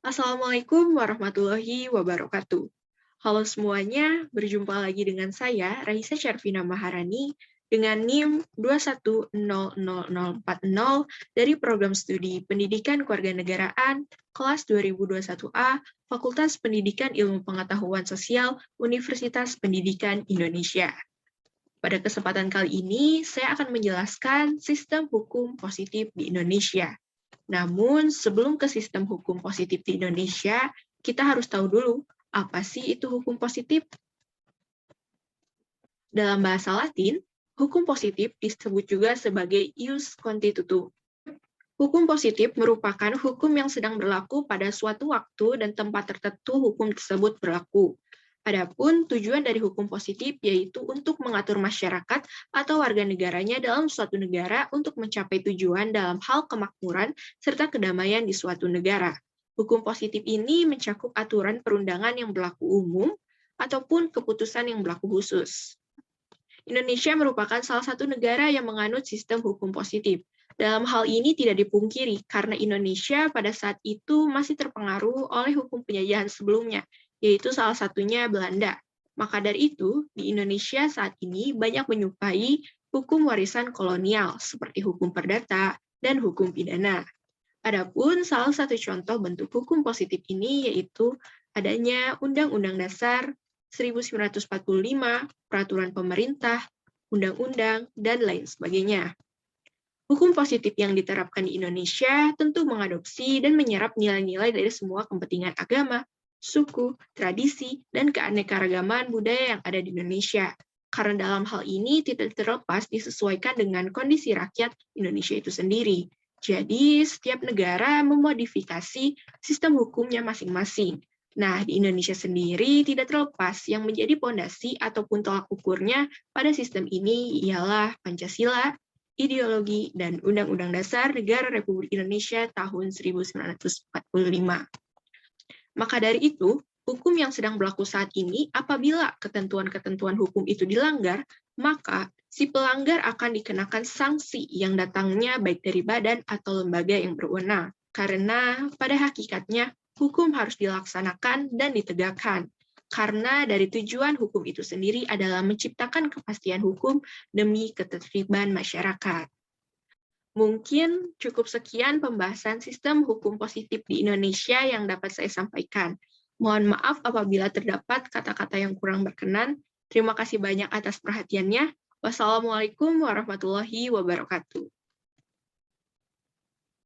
Assalamualaikum warahmatullahi wabarakatuh. Halo semuanya, berjumpa lagi dengan saya, Raisa Syarvina Maharani, dengan NIM 2100040 dari Program Studi Pendidikan Kewarganegaraan kelas 2021A, Fakultas Pendidikan Ilmu Pengetahuan Sosial, Universitas Pendidikan Indonesia. Pada kesempatan kali ini, saya akan menjelaskan sistem hukum positif di Indonesia. Namun, sebelum ke sistem hukum positif di Indonesia, kita harus tahu dulu, apa sih itu hukum positif? Dalam bahasa Latin, hukum positif disebut juga sebagai ius constitutum. Hukum positif merupakan hukum yang sedang berlaku pada suatu waktu dan tempat tertentu hukum tersebut berlaku. Adapun tujuan dari hukum positif yaitu untuk mengatur masyarakat atau warga negaranya dalam suatu negara untuk mencapai tujuan dalam hal kemakmuran serta kedamaian di suatu negara. Hukum positif ini mencakup aturan perundangan yang berlaku umum ataupun keputusan yang berlaku khusus. Indonesia merupakan salah satu negara yang menganut sistem hukum positif. Dalam hal ini tidak dipungkiri karena Indonesia pada saat itu masih terpengaruh oleh hukum penjajahan sebelumnya, yaitu salah satunya Belanda. Maka dari itu, di Indonesia saat ini banyak menyukai hukum warisan kolonial seperti hukum perdata dan hukum pidana. Adapun salah satu contoh bentuk hukum positif ini yaitu adanya Undang-Undang Dasar 1945, Peraturan Pemerintah, Undang-Undang, dan lain sebagainya. Hukum positif yang diterapkan di Indonesia tentu mengadopsi dan menyerap nilai-nilai dari semua kepentingan agama, suku, tradisi, dan keanekaragaman budaya yang ada di Indonesia. Karena dalam hal ini tidak terlepas disesuaikan dengan kondisi rakyat Indonesia itu sendiri. Jadi, setiap negara memodifikasi sistem hukumnya masing-masing. Nah, di Indonesia sendiri tidak terlepas yang menjadi pondasi ataupun tolak ukurnya pada sistem ini ialah Pancasila, ideologi, dan Undang-Undang Dasar Negara Republik Indonesia tahun 1945. Maka dari itu, hukum yang sedang berlaku saat ini, apabila ketentuan-ketentuan hukum itu dilanggar, maka si pelanggar akan dikenakan sanksi yang datangnya baik dari badan atau lembaga yang berwenang. Karena pada hakikatnya, hukum harus dilaksanakan dan ditegakkan. Karena dari tujuan hukum itu sendiri adalah menciptakan kepastian hukum demi ketertiban masyarakat. Mungkin cukup sekian pembahasan sistem hukum positif di Indonesia yang dapat saya sampaikan. Mohon maaf apabila terdapat kata-kata yang kurang berkenan. Terima kasih banyak atas perhatiannya. Wassalamualaikum warahmatullahi wabarakatuh.